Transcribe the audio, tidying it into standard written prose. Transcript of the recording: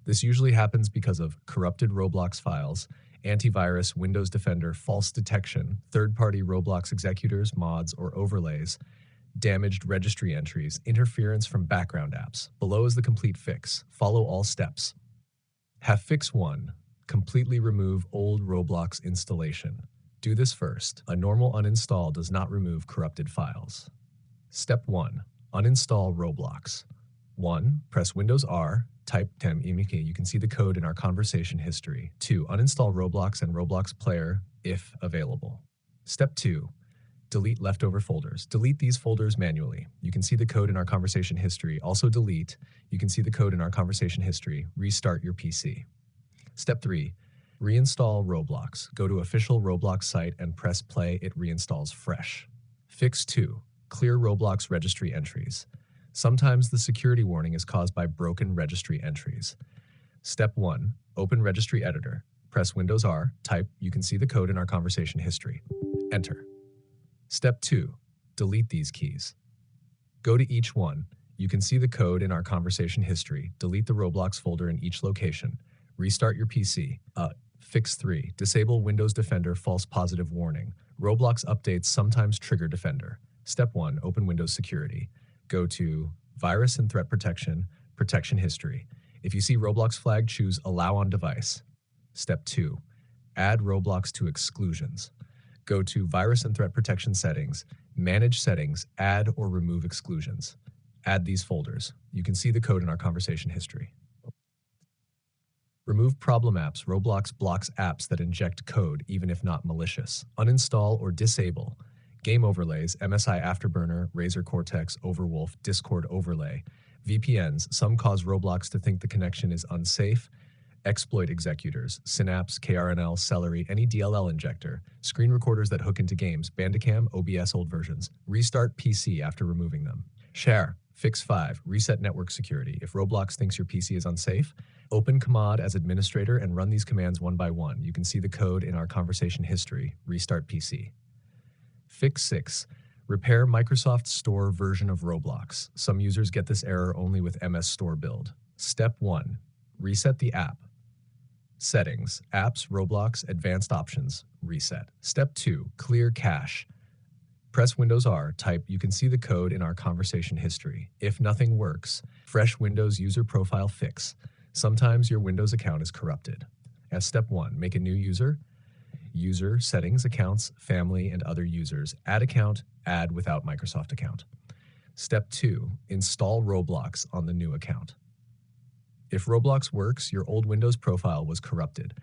This usually happens because of corrupted Roblox files, antivirus, Windows Defender, false detection, third-party Roblox executors, mods, or overlays, damaged registry entries, interference from background apps. Below is the complete fix. Follow all steps. Have fix 1. Completely remove old Roblox installation. Do this first. A normal uninstall does not remove corrupted files. Step 1. Uninstall Roblox. 1. Press Windows R. Type temimiki. You can see the code in our conversation history. 2. Uninstall Roblox and Roblox Player if available. Step 2. Delete leftover folders. Delete these folders manually. You can see the code in our conversation history. Also delete. You can see the code in our conversation history. Restart your PC. Step 3. Reinstall Roblox. Go to official Roblox site and press play. It reinstalls fresh. Fix 2. Clear Roblox registry entries. Sometimes the security warning is caused by broken registry entries. Step 1. Open Registry Editor. Press Windows R. Type. You can see the code in our conversation history. Enter. Step 2. Delete these keys. Go to each one. You can see the code in our conversation history. Delete the Roblox folder in each location. Restart your PC. Fix 3. Disable Windows Defender false positive warning. Roblox updates sometimes trigger Defender. Step 1. Open Windows Security. Go to Virus and Threat Protection, Protection History. If you see Roblox flag, choose Allow on Device. Step 2. Add Roblox to exclusions. Go to Virus and Threat Protection Settings, Manage Settings, Add or Remove Exclusions. Add these folders. You can see the code in our conversation history. Remove problem apps. Roblox blocks apps that inject code, even if not malicious. Uninstall or disable game overlays, MSI Afterburner, Razer Cortex, Overwolf, Discord overlay. VPNs. Some cause Roblox to think the connection is unsafe. Exploit executors, Synapse, KRNL, Celery, any DLL injector, screen recorders that hook into games, Bandicam, OBS old versions. Restart PC after removing them. Share. Fix 5. Reset network security. If Roblox thinks your PC is unsafe, open Command as administrator and run these commands one by one. You can see the code in our conversation history. Restart PC. Fix 6. Repair Microsoft Store version of Roblox. Some users get this error only with MS Store build. Step 1. Reset the app. Settings, Apps, Roblox, Advanced Options, Reset. Step 2. Clear cache. Press Windows R, type. You can see the code in our conversation history. If nothing works, fresh Windows user profile fix. Sometimes your Windows account is corrupted. As step 1, make a new user. User, settings, accounts, family, and other users. Add account, add without Microsoft account. Step 2, install Roblox on the new account. If Roblox works, your old Windows profile was corrupted.